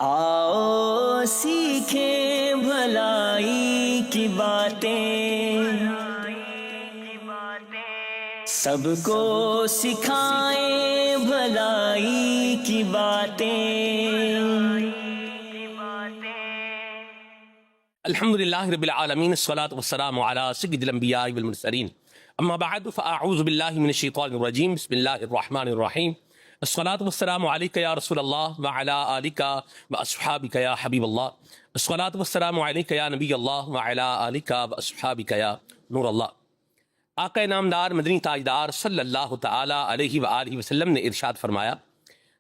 آؤ سیکھیں بھلائی کی باتیں، سب کو سکھائیں بھلائی کی باتیں۔ الحمد للہ رب العالمین، الصلاۃ والسلام علی سید الانبیاء والمرسلین، اما بعد فاعوذ باللہ من الشیطان الرجیم، بسم اللہ الرحمن الرحیم۔ الصلاۃ والسلام علیک یا رسول اللہ وعلی آلک واصحابک یا حبیب اللہ، الصلاۃ والسلام علیک یا نبی اللہ وعلی آلک واصحابک یا نور اللہ۔ آقا نامدار مدنی تاجدار صلی اللہ تعالی علیہ وآلہ وسلم نے ارشاد فرمایا،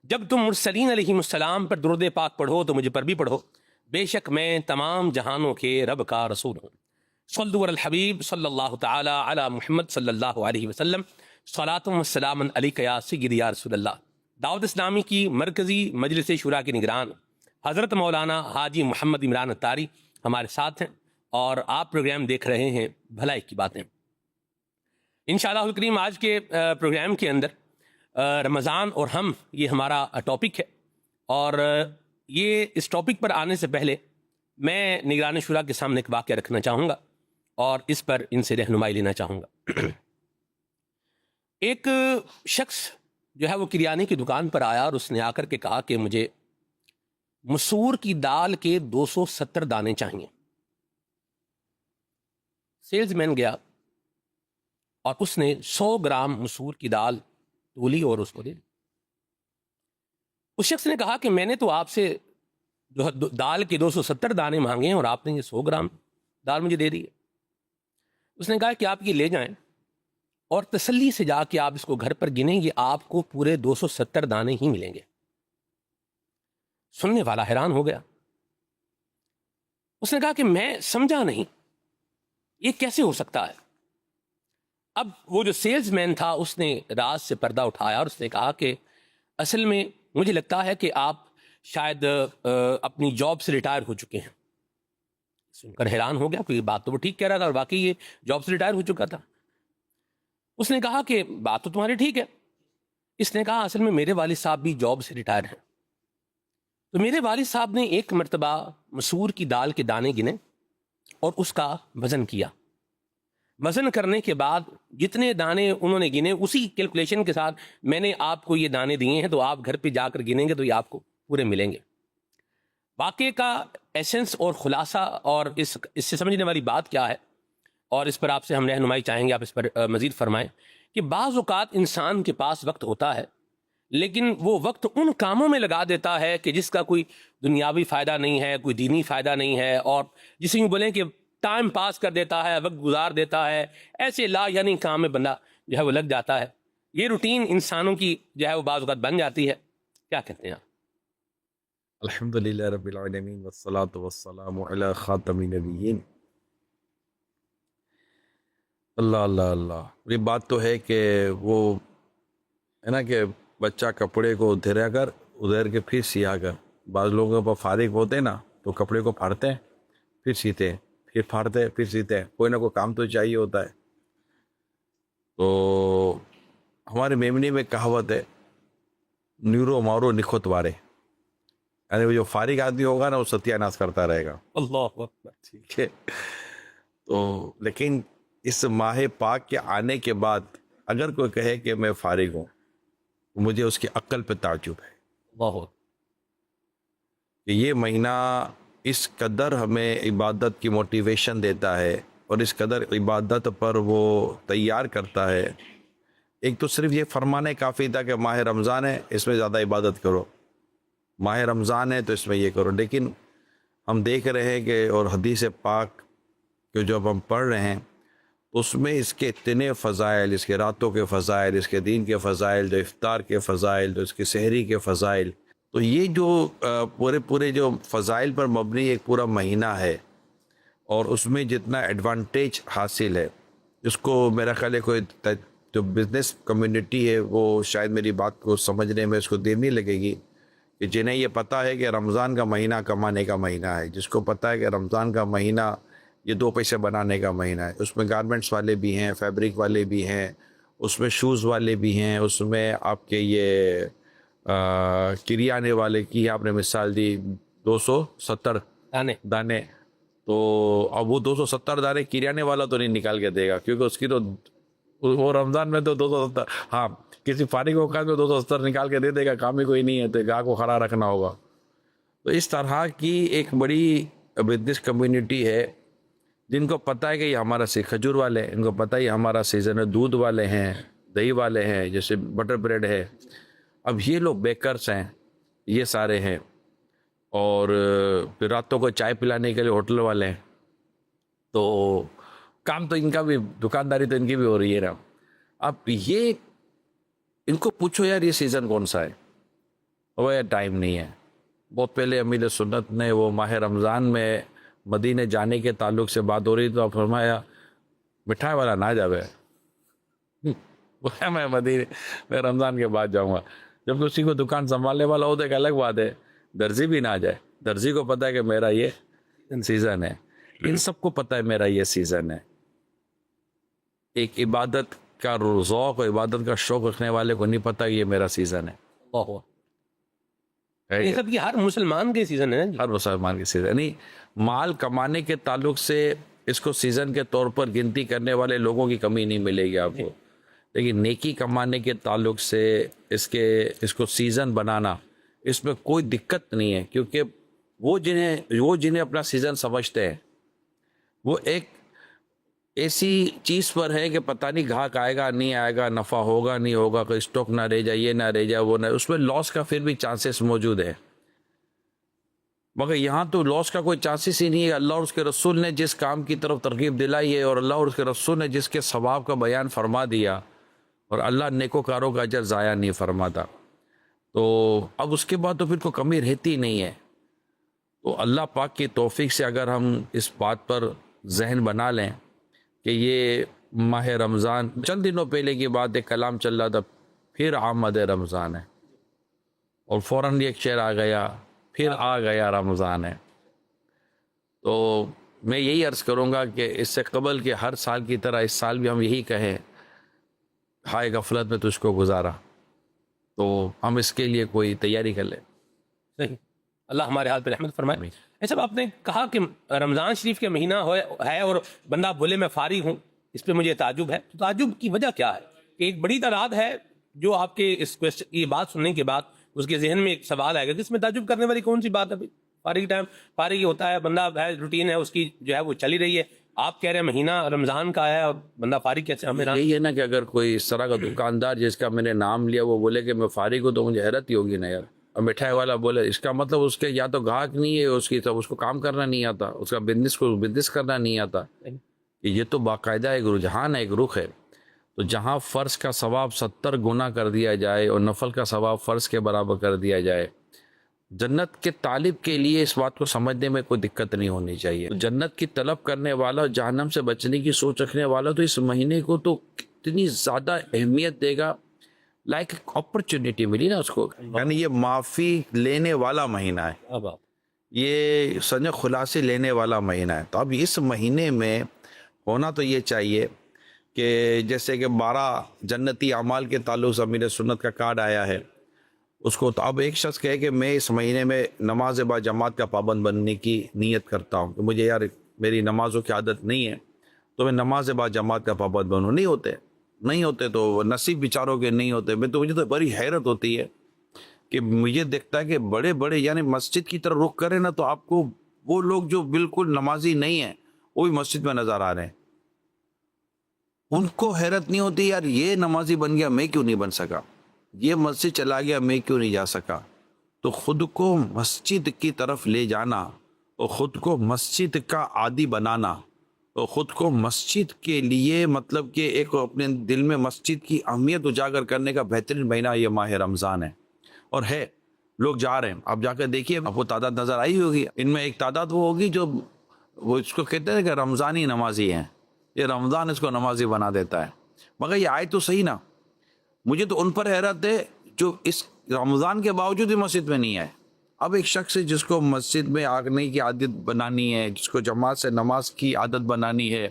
جب تم مرسلین علیہ السلام پر درود پاک پڑھو تو مجھ پر بھی پڑھو، بے شک میں تمام جہانوں کے رب کا رسول ہوں۔ صلو علی الحبیب صلی اللہ تعالی علی محمد صلی اللہ علیہ وسلم، صلاۃ و سلام علیک یا سیدی یا رسول اللہ۔ دعوت اسلامی کی مرکزی مجلس شورا کے نگران حضرت مولانا حاجی محمد عمران اتاری ہمارے ساتھ ہیں، اور آپ پروگرام دیکھ رہے ہیں بھلائی کی باتیں۔ انشاءاللہ الکریم آج کے پروگرام کے اندر رمضان اور ہم، یہ ہمارا ٹاپک ہے، اور یہ اس ٹاپک پر آنے سے پہلے میں نگران شورا کے سامنے ایک واقعہ رکھنا چاہوں گا اور اس پر ان سے رہنمائی لینا چاہوں گا۔ ایک شخص جو ہے وہ کریانے کی دکان پر آیا اور اس نے آ کر کے کہا کہ مجھے مسور کی دال کے 270 دانے چاہیے۔ سیلز مین گیا اور اس نے 100 گرام مسور کی دال تولی اور اس کو دے دی۔ اس شخص نے کہا کہ میں نے تو آپ سے جو دال کے 270 دانے مانگے ہیں اور آپ نے یہ 100 گرام دال مجھے دے دی ہے۔ اس نے کہا کہ آپ یہ لے جائیں اور تسلی سے جا کے آپ اس کو گھر پر گنیں گے، آپ کو پورے 270 دانے ہی ملیں گے۔ سننے والا حیران ہو گیا۔ اس نے کہا کہ میں سمجھا نہیں، یہ کیسے ہو سکتا ہے؟ اب وہ جو سیلز مین تھا اس نے راز سے پردہ اٹھایا اور اس نے کہا کہ اصل میں مجھے لگتا ہے کہ آپ شاید اپنی جاب سے ریٹائر ہو چکے ہیں۔ سن کر حیران ہو گیا، کوئی بات تو وہ ٹھیک کہہ رہا تھا اور واقعی یہ جاب سے ریٹائر ہو چکا تھا۔ اس نے کہا کہ بات تو تمہاری ٹھیک ہے۔ اس نے کہا اصل میں میرے والد صاحب بھی جاب سے ریٹائر ہیں، تو میرے والد صاحب نے ایک مرتبہ مسور کی دال کے دانے گنے اور اس کا وزن کیا۔ وزن کرنے کے بعد جتنے دانے انہوں نے گنے اسی کیلکولیشن کے ساتھ میں نے آپ کو یہ دانے دیے ہیں، تو آپ گھر پہ جا کر گنیں گے تو یہ آپ کو پورے ملیں گے۔ واقعے کا ایسنس اور خلاصہ اور اس سے سمجھنے والی بات کیا ہے، اور اس پر آپ سے ہم رہنمائی چاہیں گے، آپ اس پر مزید فرمائیں کہ بعض اوقات انسان کے پاس وقت ہوتا ہے لیکن وہ وقت ان کاموں میں لگا دیتا ہے کہ جس کا کوئی دنیاوی فائدہ نہیں ہے، کوئی دینی فائدہ نہیں ہے، اور جسے یوں بولیں کہ ٹائم پاس کر دیتا ہے، وقت گزار دیتا ہے، ایسے لا یعنی کام میں بندہ جو ہے وہ لگ جاتا ہے۔ یہ روٹین انسانوں کی جو ہے وہ بعض اوقات بن جاتی ہے۔ کیا کہتے ہیں آپ؟ الحمدللہ رب العالمین والصلاة والسلام علی خاتم النبیین۔ اللہ اللہ اللہ، یہ بات تو ہے کہ وہ ہے نا کہ بچہ کپڑے کو ادھر کے پھر سیا کر، بعض لوگوں پر فارغ ہوتے نا تو کپڑے کو پھاڑتے ہیں پھر سیتے ہیں، پھر پھاڑتے ہیں پھر سیتے ہیں، کوئی نہ کوئی کام تو چاہیے ہوتا ہے۔ تو ہمارے میمنی میں کہاوت ہے، نیرو مارو نکھت وارے، یعنی وہ جو فارغ آدمی ہوگا نا وہ ستیہ ناش کرتا رہے گا۔ اللہ اکبر۔ ٹھیک ہے، تو لیکن اس ماہ پاک کے آنے کے بعد اگر کوئی کہے کہ میں فارغ ہوں، مجھے اس کی عقل پہ تعجب ہے اللہ اکبر۔ کہ یہ مہینہ اس قدر ہمیں عبادت کی موٹیویشن دیتا ہے اور اس قدر عبادت پر وہ تیار کرتا ہے۔ ایک تو صرف یہ فرمانے کافی تھا کہ ماہ رمضان ہے اس میں زیادہ عبادت کرو، ماہ رمضان ہے تو اس میں یہ کرو، لیکن ہم دیکھ رہے ہیں کہ اور حدیث پاک کہ جب ہم پڑھ رہے ہیں اس میں اس کے اتنے فضائل، اس کے راتوں کے فضائل، اس کے دین کے فضائل، جو افطار کے فضائل، جو اس کے سحری کے فضائل، تو یہ جو پورے جو فضائل پر مبنی ایک پورا مہینہ ہے، اور اس میں جتنا ایڈوانٹیج حاصل ہے، اس کو میرا خیال ہے کوئی جو بزنس کمیونٹی ہے وہ شاید میری بات کو سمجھنے میں اس کو دیر نہیں لگے گی، کہ جنہیں یہ پتہ ہے کہ رمضان کا مہینہ کمانے کا مہینہ ہے، جس کو پتہ ہے کہ رمضان کا مہینہ یہ 2 پیسے بنانے کا مہینہ ہے، اس میں گارمنٹس والے بھی ہیں، فیبرک والے بھی ہیں، اس میں شوز والے بھی ہیں، اس میں آپ کے یہ کریانے والے کی آپ نے مثال دی، 270 دانے. تو اب وہ 270 دانے کریانے والا تو نہیں نکال کے دے گا, کیونکہ اس کی تو وہ رمضان میں تو 270, ہاں کسی فارغ اوقات میں 270 نکال کے دے دے گا, کام ہی کوئی نہیں ہے تو گاہ کو کھڑا رکھنا ہوگا. تو اس طرح کی ایک بڑی بزنس کمیونٹی ہے جن کو پتہ ہے کہ یہ ہمارا کھجور والے ہیں, ان کو پتہ ہے یہ ہمارا سیزن ہے, دودھ والے ہیں, دہی والے ہیں, جیسے بٹر بریڈ ہے. اب یہ لوگ بیکرس ہیں, یہ سارے ہیں, اور پھر راتوں کو چائے پلانے کے لیے ہوٹل والے ہیں. تو کام تو ان کا بھی, دکانداری تو ان کی بھی ہو رہی ہے نا. اب یہ ان کو پوچھو یار یہ سیزن کون سا ہے, وہ یار ٹائم نہیں ہے. بہت پہلے امیر سنت نے وہ ماہ رمضان میں مدینے جانے کے تعلق سے بات ہو رہی تو فرمایا مٹھائی والا نہ جاوے, میں مدینے میں رمضان کے بعد جاؤں گا. جب اسی کو دکان سنبھالنے والا ہو تو ایک الگ بات ہے, درزی بھی نہ جائے. درزی کو پتہ ہے کہ میرا یہ سیزن ہے, ان سب کو پتہ ہے میرا یہ سیزن ہے. ایک عبادت کا ذوق اور عبادت کا شوق رکھنے والے کو نہیں پتہ یہ میرا سیزن ہے. یہ سب کی ہر مسلمان کے سیزن ہے, ہر مسلمان کے سیزن. یعنی مال کمانے کے تعلق سے اس کو سیزن کے طور پر گنتی کرنے والے لوگوں کی کمی نہیں ملے گی آپ کو, لیکن نیکی کمانے کے تعلق سے اس کو سیزن بنانا, اس میں کوئی دقت نہیں ہے. کیونکہ وہ جنہیں اپنا سیزن سمجھتے ہیں وہ ایک ایسی چیز پر ہے کہ پتہ نہیں گاہک آئے گا نہیں آئے گا, نفع ہوگا نہیں ہوگا, کوئی اسٹاک نہ رہ جائے, یہ نہ رہ جائے, وہ نہ, اس میں لاس کا پھر بھی چانسز موجود ہے. مگر یہاں تو لاس کا کوئی چانسز ہی نہیں ہے. اللہ اور اس کے رسول نے جس کام کی طرف ترغیب دلائی ہے, اور اللہ اور اس کے رسول نے جس کے ثواب کا بیان فرما دیا, اور اللہ نیکوکاروں کا اجر ضائع نہیں فرماتا. تو اب اس کے بعد تو پھر کوئی کمی رہتی نہیں ہے. تو اللہ پاک کی توفیق سے اگر ہم اس بات پر ذہن بنا لیں کہ یہ ماہ رمضان, چند دنوں پہلے کی بات ایک کلام چل رہا تھا, پھر آمد رمضان ہے, اور فوراً ایک شعر آ گیا, پھر آ گیا رمضان ہے. تو میں یہی عرض کروں گا کہ اس سے قبل کہ ہر سال کی طرح اس سال بھی ہم یہی کہیں ہائے غفلت میں تجھ کو گزارا, تو ہم اس کے لیے کوئی تیاری کر لیں. صحیح, اللہ ہمارے حال پہ رحمت فرمائے. ایسا آپ نے کہا کہ رمضان شریف کے مہینہ ہے اور بندہ بولے میں فارغ ہوں, اس پہ مجھے تعجب ہے. تو تعجب کی وجہ کیا ہے کہ ایک بڑی تعداد ہے جو آپ کے اس یہ بات سننے کے بعد اس کے ذہن میں ایک سوال آئے گا کہ اس میں تعجب کرنے والی کون سی بات ہے؟ فارغ ٹائم فارغ ہی ہوتا ہے بندہ, ہے روٹین ہے اس کی جو ہے وہ چلی رہی ہے. آپ کہہ رہے ہیں مہینہ رمضان کا ہے اور بندہ فارغ کیسے؟ ہمیں یہی ہے نا کہ اگر کوئی اس طرح کا دکاندار جس کا میں نے نام لیا وہ بولے کہ میں فارغ ہوں, تو مجھے حیرت ہی ہوگی نا یار. اور مٹھائی والا بولے, اس کا مطلب اس کے یا تو گاہک نہیں ہے, اس کی تو اس کو کام کرنا نہیں آتا, اس کا بزنس کرنا نہیں آتا. یہ تو باقاعدہ ایک رجحان ہے, ایک رخ ہے. تو جہاں فرض کا ثواب 70 گنا کر دیا جائے اور نفل کا ثواب فرض کے برابر کر دیا جائے, جنت کے طالب کے لیے اس بات کو سمجھنے میں کوئی دقت نہیں ہونی چاہیے. جنت کی طلب کرنے والا اور جہنم سے بچنے کی سوچ رکھنے والا تو اس مہینے کو تو کتنی زیادہ اہمیت دے گا. لائک اپرچونٹی ملی نا اس کو, یعنی یہ معافی لینے والا مہینہ ہے, یہ سنج خلاصے لینے والا مہینہ ہے. تو اب اس مہینے میں ہونا تو یہ چاہیے کہ جیسے کہ 12 جنتی اعمال کے تعلق سے امیر سنت کا کارڈ آیا ہے اس کو, تو اب ایک شخص کہے کہ میں اس مہینے میں نماز با جماعت کا پابند بننے کی نیت کرتا ہوں کہ مجھے یار میری نمازوں کی عادت نہیں ہے تو میں نماز با جماعت کا پابند بنوں. نہیں ہوتے تو نصیب بیچاروں کے نہیں ہوتے. میں تو مجھے تو بڑی حیرت ہوتی ہے کہ مجھے دیکھتا ہے کہ بڑے بڑے یعنی مسجد کی طرف رخ کرے نا تو آپ کو وہ لوگ جو بالکل نمازی نہیں ہیں وہ بھی مسجد میں نظر آ رہے ہیں. ان کو حیرت نہیں ہوتی یار یہ نمازی بن گیا میں کیوں نہیں بن سکا, یہ مسجد چلا گیا میں کیوں نہیں جا سکا. تو خود کو مسجد کی طرف لے جانا اور خود کو مسجد کا عادی بنانا اور خود کو مسجد کے لیے مطلب کہ ایک اپنے دل میں مسجد کی اہمیت اجاگر کرنے کا بہترین مہینہ یہ ماہ رمضان ہے. اور ہے لوگ جا رہے ہیں, آپ جا کر دیکھیے آپ کو تعداد نظر آئی ہوگی. ان میں ایک تعداد وہ ہوگی جو وہ اس کو کہتے ہیں کہ رمضانی نمازی ہیں, یہ رمضان اس کو نمازی بنا دیتا ہے. مگر یہ آئے تو صحیح نا, مجھے تو ان پر حیرت ہے جو اس رمضان کے باوجود بھی مسجد میں نہیں آئے. اب ایک شخص جس کو مسجد میں آنے کی عادت بنانی ہے, جس کو جماعت سے نماز کی عادت بنانی ہے,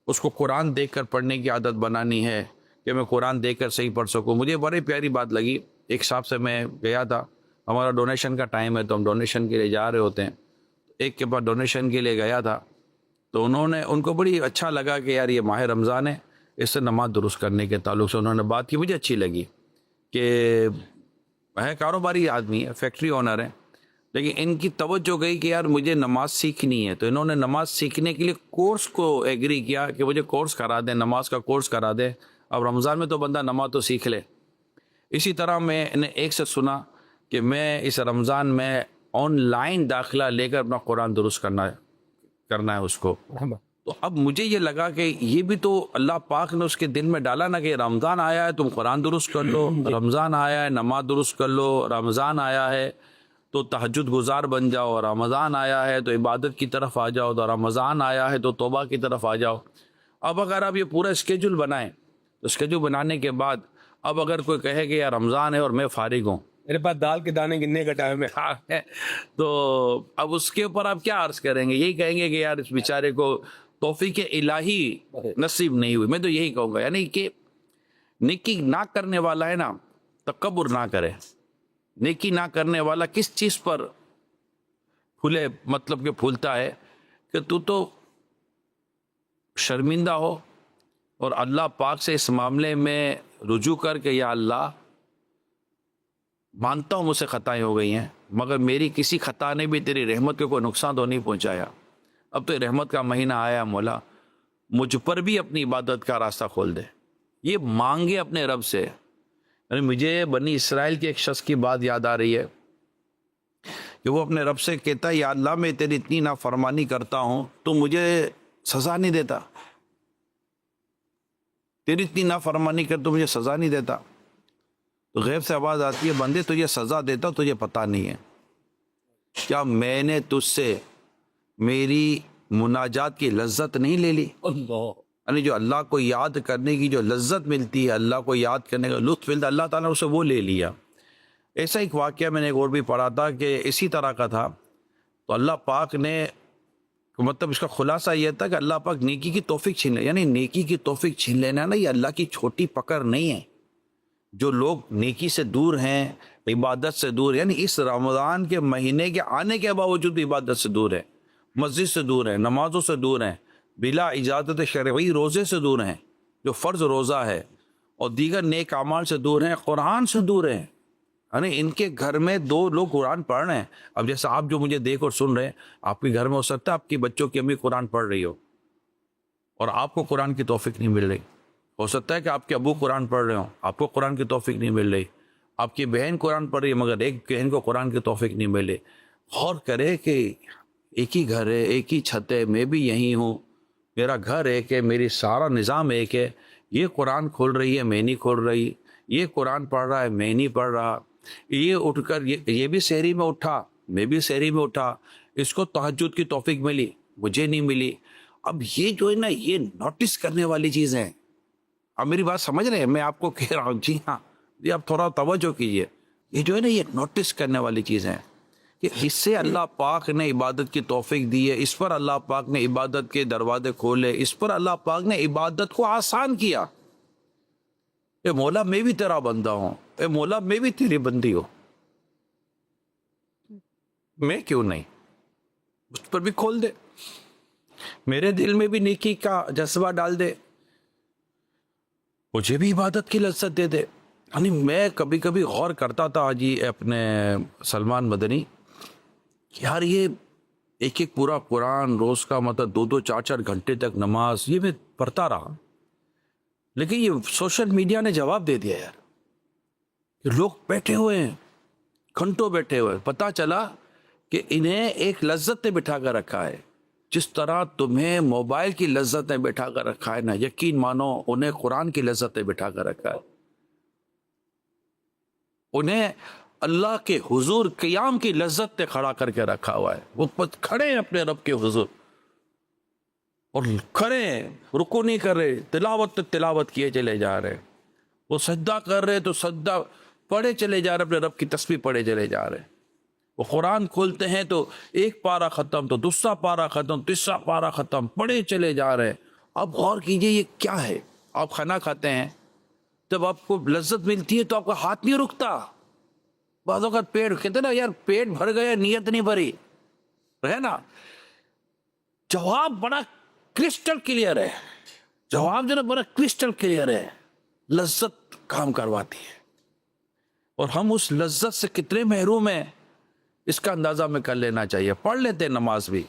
اس کو قرآن دیکھ کر پڑھنے کی عادت بنانی ہے کہ میں قرآن دیکھ کر صحیح پڑھ سکوں. مجھے بڑی پیاری بات لگی, ایک صاحب سے میں گیا تھا ہمارا ڈونیشن کا ٹائم ہے تو ہم ڈونیشن کے لیے جا رہے ہوتے ہیں. ایک کے پاس ڈونیشن کے لیے گیا تھا تو ان کو بڑی اچھا لگا کہ یار یہ ماہ رمضان ہے, اس سے نماز درست کرنے کے تعلق سے انہوں نے بات کی. مجھے اچھی لگی کہ ہے کاروباری آدمی ہے, فیکٹری اونر ہے, لیکن ان کی توجہ گئی کہ یار مجھے نماز سیکھنی ہے, تو انہوں نے نماز سیکھنے کے لیے کورس کو ایگری کیا کہ مجھے کورس کرا دیں, نماز کا کورس کرا دیں. اب رمضان میں تو بندہ نماز تو سیکھ لے. اسی طرح میں نے ایک سے سنا کہ میں اس رمضان میں آن لائن داخلہ لے کر اپنا قرآن درست کرنا ہے اس کو. تو اب مجھے یہ لگا کہ یہ بھی تو اللہ پاک نے اس کے دل میں ڈالا نا کہ رمضان آیا ہے تم قرآن درست کر لو, رمضان آیا ہے نماز درست کر لو, رمضان آیا ہے تو تہجد گزار بن جاؤ, رمضان آیا ہے تو عبادت کی طرف آ جاؤ, تو رمضان آیا ہے تو توبہ کی طرف آ جاؤ. اب اگر آپ یہ پورا اسکیجول بنائیں تو اسکیجول بنانے کے بعد اب اگر کوئی کہے کہ یار رمضان ہے اور میں فارغ ہوں, میرے پاس دال کے دانے گننے کا ٹائم ہے, تو اب اس کے اوپر آپ کیا عرض کریں گے؟ یہی کہیں گے کہ یار اس بیچارے کو توفیق الہی نصیب نہیں ہوئی. میں تو یہی کہوں گا یعنی کہ نیکی نہ کرنے والا ہے نا, تکبر نہ کرے. نیکی نہ کرنے والا کس چیز پر مطلب کہ پھولتا ہے کہ تو شرمندہ ہو اور اللہ پاک سے اس معاملے میں رجوع کر کے یا اللہ مانتا ہوں مجھ سے خطائیں ہو گئی ہیں, مگر میری کسی خطا نے بھی تیری رحمت کو کوئی نقصان تو نہیں پہنچایا. اب تو رحمت کا مہینہ آیا مولا, مجھ پر بھی اپنی عبادت کا راستہ کھول دے. یہ مانگے اپنے رب سے. یعنی مجھے بنی اسرائیل کے ایک شخص کی بات یاد آ رہی ہے کہ وہ اپنے رب سے کہتا ہے یا اللہ میں تیری اتنی نافرمانی کرتا ہوں تو مجھے سزا نہیں دیتا, تیری اتنی نافرمانی کر تو مجھے سزا نہیں دیتا. تو غیب سے آواز آتی ہے بندے تجھے سزا دیتا تجھے پتہ نہیں ہے کیا میں نے تجھ سے میری مناجات کی لذت نہیں لے لی؟ یعنی جو اللہ کو یاد کرنے کی جو لذت ملتی ہے, اللہ کو یاد کرنے کا لطف ملتا ہے, اللہ تعالیٰ نے اسے وہ لے لیا. ایسا ایک واقعہ میں نے ایک اور بھی پڑھا تھا کہ اسی طرح کا تھا. تو اللہ پاک نے مطلب اس کا خلاصہ یہ تھا کہ اللہ پاک نیکی کی توفیق چھین لے, یعنی نیکی کی توفیق چھین لینا نا یہ اللہ کی چھوٹی پکڑ نہیں ہے. جو لوگ نیکی سے دور ہیں, عبادت سے دور, یعنی اس رمضان کے مہینے کے آنے کے باوجود عبادت سے دور ہے, مسجد سے دور ہیں, نمازوں سے دور ہیں, بلا اجازت شرعی روزے سے دور ہیں جو فرض روزہ ہے, اور دیگر نیک اعمال سے دور ہیں, قرآن سے دور ہیں. یعنی ان کے گھر میں 2 لوگ قرآن پڑھ رہے ہیں. اب جیسے آپ جو مجھے دیکھ اور سن رہے ہیں, آپ کے گھر میں ہو سکتا ہے آپ کی بچوں کی امی قرآن پڑھ رہی ہو اور آپ کو قرآن کی توفیق نہیں مل رہی. ہو سکتا ہے کہ آپ کے ابو قرآن پڑھ رہے ہوں, آپ کو قرآن کی توفیق نہیں مل رہی. آپ کی بہن قرآن پڑھ رہی ہے مگر ایک بہن کو قرآن کی توفیق نہیں مل رہی. غور کرے کہ ایک ہی گھر ہے, ایک ہی چھت ہے, میں بھی یہیں ہوں, میرا گھر ایک ہے, میری سارا نظام ایک ہے. یہ قرآن کھول رہی ہے, میں نہیں کھول رہی. یہ قرآن پڑھ رہا ہے, میں نہیں پڑھ رہا. یہ اٹھ کر یہ بھی سحری میں اٹھا, میں بھی سحری میں اٹھا. اس کو تہجد کی توفیق ملی, مجھے نہیں ملی. اب یہ جو ہے نا یہ نوٹس کرنے والی چیزیں ہیں. اب میری بات سمجھ رہے ہیں, میں آپ کو کہہ رہا ہوں, جی ہاں یہ آپ تھوڑا توجہ کیجئے. یہ جو ہے نا یہ نوٹس کرنے والی چیزیں ہیں کہ اس سے اللہ پاک نے عبادت کی توفیق دی ہے, اس پر اللہ پاک نے عبادت کے دروازے کھولے, اس پر اللہ پاک نے عبادت کو آسان کیا. اے مولا میں بھی تیرا بندہ ہوں, اے مولا میں بھی تیری بندی ہوں, میں کیوں نہیں, اس پر بھی کھول دے, میرے دل میں بھی نیکی کا جذبہ ڈال دے, مجھے بھی عبادت کی لذت دے دے. یعنی میں کبھی کبھی غور کرتا تھا جی اپنے سلمان مدنی, یار یہ ایک پورا قرآن روز کا مطلب 2-2 4-4 گھنٹے تک نماز یہ میں پڑھتا رہا, لیکن یہ سوشل میڈیا نے جواب دے دیا یار کہ لوگ بیٹھے ہوئے ہیں, گھنٹوں بیٹھے ہوئے. پتہ چلا کہ انہیں ایک لذت نے بٹھا کر رکھا ہے. جس طرح تمہیں موبائل کی لذت نے بٹھا کر رکھا ہے نا, یقین مانو انہیں قرآن کی لذت نے بٹھا کر رکھا ہے. انہیں اللہ کے حضور قیام کی لذت نے کھڑا کر کے رکھا ہوا ہے. وہ کھڑے ہیں اپنے رب کے حضور اور کھڑے ہیں, رکو نہیں کر رہے, تلاوت کیے چلے جا رہے. وہ سجدہ کر رہے تو سجدہ پڑھے چلے جا رہے, اپنے رب کی تسبیح پڑھے چلے جا رہے. وہ قرآن کھولتے ہیں تو ایک پارہ ختم, تو دوسرا پارہ ختم, تیسرا پارہ ختم, پڑھے چلے جا رہے. اب غور کیجئے یہ کیا ہے. آپ کھانا کھاتے ہیں, جب آپ کو لذت ملتی ہے تو آپ کا ہاتھ نہیں رکتا, بعض اوقات پیٹ کہتے نا یار پیٹ بھر گیا نیت نہیں بھری ہے نا. جواب بڑا کرسٹل کلیئر ہے, جواب جو نا بڑا کرسٹل کلیئر ہے. لذت کام کرواتی ہے اور ہم اس لذت سے کتنے محروم ہیں اس کا اندازہ میں کر لینا چاہیے. پڑھ لیتے ہیں نماز بھی,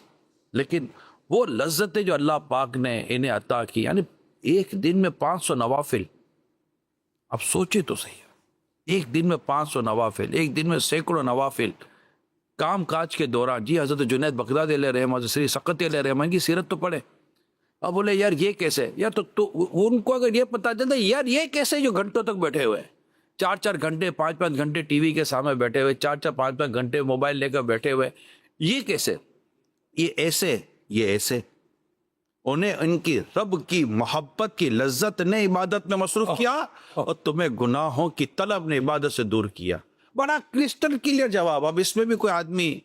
لیکن وہ لذتیں جو اللہ پاک نے انہیں عطا کی, یعنی ایک دن میں 500 نوافل, اب سوچے تو صحیح, ایک دن میں 500 نوافل, ایک دن میں سینکڑوں نوافل, کام کاج کے دوران. جی حضرت جنید بغدادی علیہ رحمہ, سری سقطی علیہ رحمہ کی سیرت تو پڑھے. اب بولے یار یہ کیسے, یار تو ان کو اگر یہ پتا چلتا یار یہ کیسے جو گھنٹوں تک بیٹھے ہوئے, 4-4 گھنٹے 5-5 گھنٹے ٹی وی کے سامنے بیٹھے ہوئے, 4-4 5-5 گھنٹے موبائل لے کر بیٹھے ہوئے, یہ کیسے, یہ ایسے, یہ ایسے. انہیں ان کی رب کی محبت کی لذت نے عبادت میں مصروف کیا اور تمہیں گناہوں کی طلب نے عبادت سے دور کیا. بڑا کرسٹل کلیئر جواب. اب اس میں بھی کوئی آدمی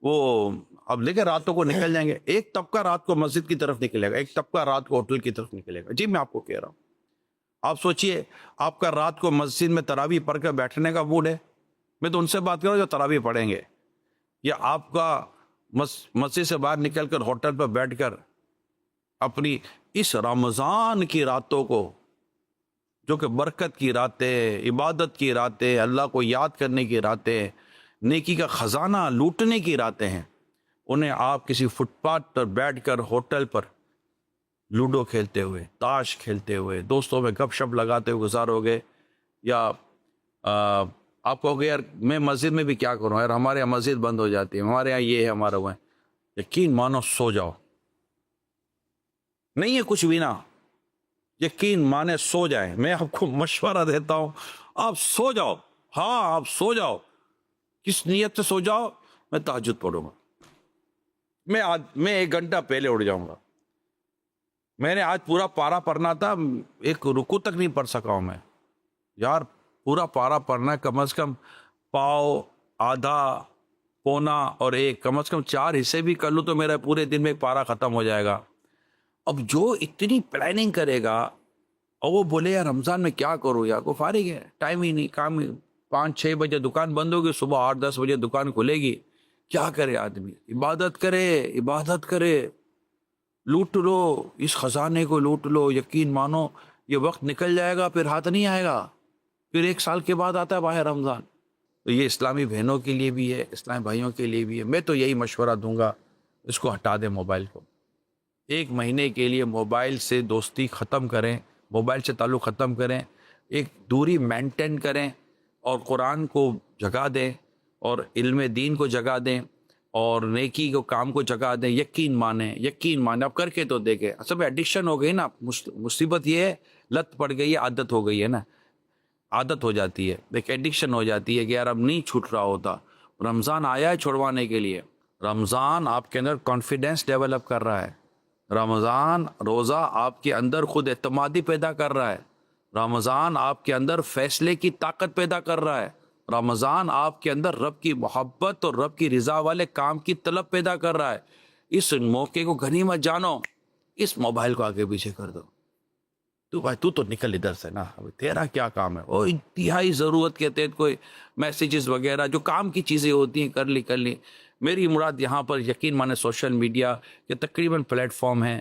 وہ اب دیکھیں راتوں کو نکل جائیں گے, ایک طبقہ رات کو مسجد کی طرف نکلے گا, ایک طبقہ رات کو ہوٹل کی طرف نکلے گا. جی میں آپ کو کہہ رہا ہوں, آپ سوچئے آپ کا رات کو مسجد میں تراویح پڑھ کر بیٹھنے کا موڈ ہے, میں تو ان سے بات کر رہا ہوں جو تراویح پڑھیں گے, یا آپ کا مسجد سے باہر نکل کر ہوٹل پر بیٹھ کر اپنی اس رمضان کی راتوں کو, جو کہ برکت کی راتیں, عبادت کی راتیں, اللہ کو یاد کرنے کی راتیں, نیکی کا خزانہ لوٹنے کی راتیں ہیں, انہیں آپ کسی فٹ پاتھ پر بیٹھ کر ہوٹل پر لوڈو کھیلتے ہوئے, تاش کھیلتے ہوئے, دوستوں میں گپ شپ لگاتے ہوئے گزارو گے. یا آپ کہو گے یار میں مسجد میں بھی کیا کروں, یار ہمارے یہاں مسجد بند ہو جاتی ہے, ہمارے یہاں یہ ہے, ہمارا وہ ہے. یقین مانو سو جاؤ, نہیں ہے کچھ بھی نا, یقین مانے سو جائیں. میں آپ کو مشورہ دیتا ہوں آپ سو جاؤ, ہاں آپ سو جاؤ. کس نیت سے سو جاؤ, میں تہجد پڑھوں گا, میں 1 گھنٹہ پہلے اٹھ جاؤں گا. میں نے آج پورا پارا پڑھنا تھا, ایک رکو تک نہیں پڑھ سکا ہوں میں. یار پورا پارا پڑھنا ہے, کم از کم پاؤ, آدھا, پونا اور 1, کم از کم 4 حصے بھی کر لوں تو میرا پورے دن میں ایک پارا ختم ہو جائے گا. اب جو اتنی پلاننگ کرے گا اور وہ بولے یار رمضان میں کیا کروں, یار کو فارغ ہے, ٹائم ہی نہیں, کام 5-6 بجے دکان بند ہوگی, صبح 8-10 بجے دکان کھلے گی, کیا کرے آدمی, عبادت کرے, عبادت کرے, لوٹ لو اس خزانے کو, لوٹ لو. یقین مانو یہ وقت نکل جائے گا, پھر ہاتھ نہیں آئے گا, پھر 1 سال کے بعد آتا ہے باہر رمضان. تو یہ اسلامی بہنوں کے لیے بھی ہے, اسلامی بھائیوں کے لیے بھی ہے. میں تو یہی مشورہ دوں گا, اس کو ہٹا دیں موبائل کو. 1 مہینے کے لیے موبائل سے دوستی ختم کریں, موبائل سے تعلق ختم کریں, ایک دوری مینٹین کریں, اور قرآن کو جگہ دیں, اور علم دین کو جگہ دیں, اور نیکی کو کام کو جگہ دیں. یقین مانیں, یقین مانیں, اب کر کے تو دیکھیں. اصل میں ایڈکشن ہو گئی نا, مصیبت یہ ہے لت پڑ گئی ہے, عادت ہو گئی ہے نا, عادت ہو جاتی ہے, ایک ایڈکشن ہو جاتی ہے کہ یار اب نہیں چھوٹ رہا ہوتا. رمضان آیا ہے چھڑوانے کے لیے. رمضان آپ کے اندر کانفیڈینس ڈیولپ کر رہا ہے. رمضان روزہ آپ کے اندر خود اعتمادی پیدا کر رہا ہے. رمضان آپ کے اندر فیصلے کی طاقت پیدا کر رہا ہے. رمضان آپ کے اندر رب کی محبت اور رب کی رضا والے کام کی طلب پیدا کر رہا ہے. اس موقع کو غنیمت جانو, اس موبائل کو آگے پیچھے کر دو. تو بھائی تو نکل ادھر سے نا, تیرا کیا کام ہے. وہ انتہائی ضرورت کے تحت کوئی میسیجز وغیرہ جو کام کی چیزیں ہوتی ہیں کر لی. میری مراد یہاں پر یقین مانے سوشل میڈیا کے تقریباً پلیٹ فارم ہیں,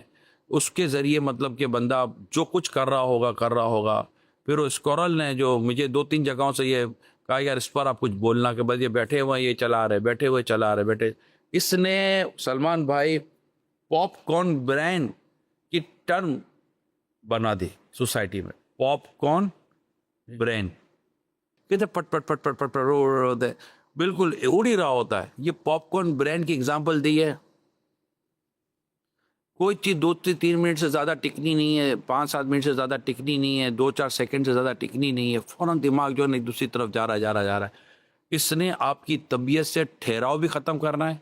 اس کے ذریعے مطلب کہ بندہ جو کچھ کر رہا ہوگا. پھر وہ اسکورل نے جو مجھے 2-3 جگہوں سے یہ کہا یار اس پر آپ کچھ بولنا, کہ بس یہ بیٹھے ہوئے یہ چلا رہے. اس نے سلمان بھائی پاپ کارن برین کی ٹرم بنا دی سوسائٹی میں. پاپ کارن برین کہتے پٹ پٹ پٹ پٹ پٹ پٹ بالکل اڑ ہی رہا ہوتا ہے. یہ پاپ کارن برین کی اگزامپل دی ہے. کوئی چیز 2-3 منٹ سے زیادہ ٹکنی نہیں ہے, 5-7 منٹ سے زیادہ ٹکنی نہیں ہے, 2-4 سیکنڈ سے زیادہ ٹکنی نہیں ہے. فوراً دماغ جو ہے دوسری طرف جا رہا ہے. اس نے آپ کی طبیعت سے ٹھہراؤ بھی ختم کرنا ہے,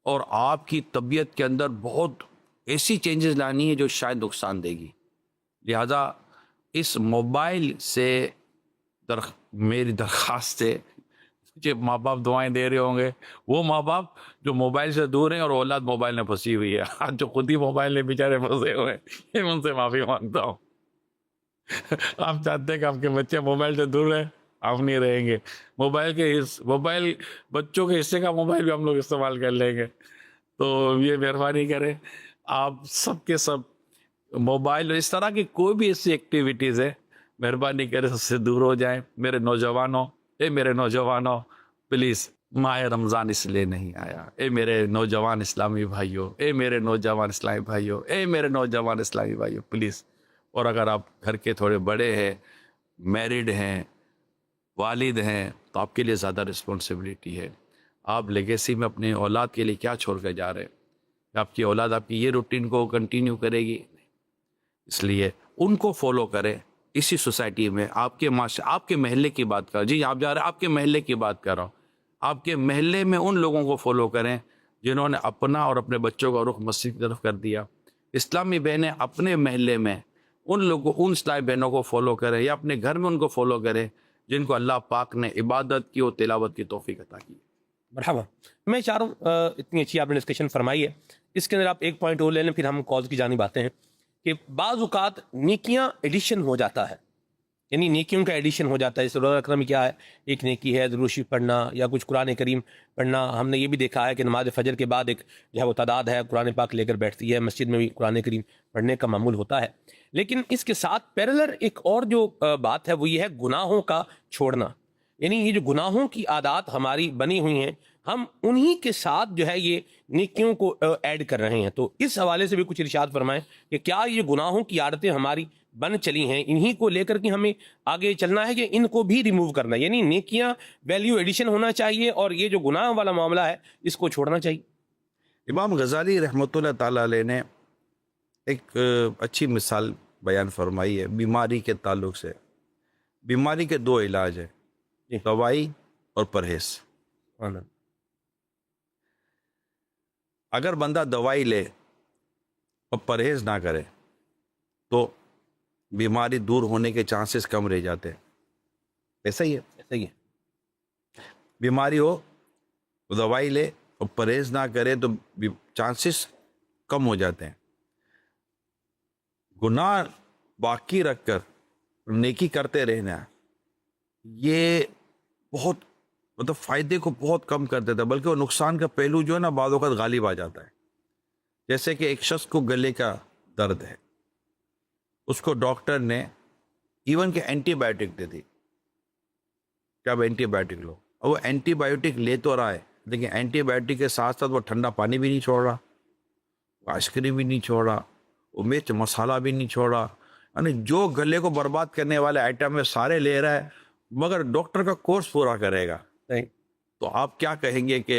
اور آپ کی طبیعت کے اندر بہت ایسی چینجز لانی ہے جو شاید نقصان دے گی. لہذا اس موبائل سے میری درخواست ہے, جو ماں باپ دعائیں دے رہے ہوں گے, وہ ماں باپ جو موبائل سے دور ہیں اور اولاد موبائل میں پھنسی ہوئی ہے, آج جو خود ہی موبائل میں بیچارے پھنسے ہوئے ہیں, میں ان سے معافی مانگتا ہوں. آپ چاہتے ہیں کہ آپ کے بچے موبائل سے دور رہیں, ہم نہیں رہیں گے. موبائل بچوں کے حصے کا موبائل بھی ہم لوگ استعمال کر لیں گے. تو یہ مہربانی کریں آپ سب کے سب موبائل اور اس طرح کی کوئی بھی ایسی ایکٹیویٹیز ہے مہربانی کریں سب سے دور ہو جائیں. میرے نوجوانوں پلیز ماہ رمضان اس لیے نہیں آیا. اے میرے نوجوان اسلامی بھائیوں، پلیز. اور اگر آپ گھر کے تھوڑے بڑے ہیں، میرڈ ہیں، والد ہیں، تو آپ کے لیے زیادہ رسپانسبلٹی ہے. آپ لیگیسی میں اپنے اولاد کے لیے کیا چھوڑ کے جا رہے ہیں؟ آپ کی اولاد آپ کی یہ روٹین کو کنٹینیو کرے گی؟ اس لیے ان کو فالو کریں. اسی سوسائٹی میں آپ کے محلے کی بات کر، جی آپ جا رہے ہیں، آپ کے محلے کی بات کر رہا ہوں. آپ کے محلے میں ان لوگوں کو فالو کریں جنہوں نے اپنا اور اپنے بچوں کا رخ مسجد کی طرف کر دیا. اسلامی بہنیں اپنے محلے میں ان اسلامی بہنوں کو فالو کریں یا اپنے گھر میں ان کو فالو کریں جن کو اللہ پاک نے عبادت کی اور تلاوت کی توفیق عطا کی. مرحبا. میں چاہ رہا ہوں اتنی اچھی آپ نے ڈسکشن فرمائی ہے، اس کے اندر آپ ایک پوائنٹ اور لے لیں پھر ہم کاز کی جانب آتے ہیں کہ بعض اوقات نیکیاں ایڈیشن ہو جاتا ہے، یعنی نیکیوں کا ایڈیشن ہو جاتا ہے. اس روزہ اکرم کیا ہے، ایک نیکی ہے درود شریف پڑھنا یا کچھ قرآن کریم پڑھنا. ہم نے یہ بھی دیکھا ہے کہ نماز فجر کے بعد ایک جو ہے وہ تعداد ہے قرآن پاک لے کر بیٹھتی ہے، مسجد میں بھی قرآن کریم پڑھنے کا معمول ہوتا ہے. لیکن اس کے ساتھ پیرلر ایک اور جو بات ہے وہ یہ ہے گناہوں کا چھوڑنا. یعنی یہ جو گناہوں کی عادات ہماری بنی ہوئی ہیں، ہم انہی کے ساتھ جو ہے یہ نیکیوں کو ایڈ کر رہے ہیں. تو اس حوالے سے بھی کچھ ارشاد فرمائیں کہ کیا یہ گناہوں کی عادتیں ہماری بن چلی ہیں، انہی کو لے کر کے ہمیں آگے چلنا ہے کہ ان کو بھی ریموو کرنا ہے؟ یعنی نیکیاں ویلیو ایڈیشن ہونا چاہیے اور یہ جو گناہ والا معاملہ ہے اس کو چھوڑنا چاہیے. امام غزالی رحمۃ اللہ تعالیٰ علیہ نے ایک اچھی مثال بیان فرمائی ہے بیماری کے تعلق سے. بیماری کے دو علاج ہیں، دوائی اور پرہیز. اگر بندہ دوائی لے اور پرہیز نہ کرے تو بیماری دور ہونے کے چانسز کم رہ جاتے ہیں. ایسا ہی ہے. بیماری ہو دوائی لے اور پرہیز نہ کرے تو چانسز کم ہو جاتے ہیں. گناہ باقی رکھ کر نیکی کرتے رہنا یہ بہت فائدے کو بہت کم کر دیتا ہے، بلکہ وہ نقصان کا پہلو جو ہے نا بعض اوقات غالب آ جاتا ہے. جیسے کہ ایک شخص کو گلے کا درد ہے، اس کو ڈاکٹر نے ایون کہ اینٹی بایوٹک دے دی کہ اب اینٹی بایوٹک لو. اور وہ اینٹی بایوٹک لے تو رہا ہے لیکن اینٹی بایوٹک کے ساتھ ساتھ وہ ٹھنڈا پانی بھی نہیں چھوڑ رہا، وہ آئس کریم بھی نہیں چھوڑ رہا، وہ مرچ مسالہ بھی نہیں چھوڑ رہا. یعنی جو گلے کو برباد کرنے والے آئٹم ہے سارے لے رہا ہے، مگر ڈاکٹر کا کورس پورا کرے گا. تو آپ کیا کہیں گے کہ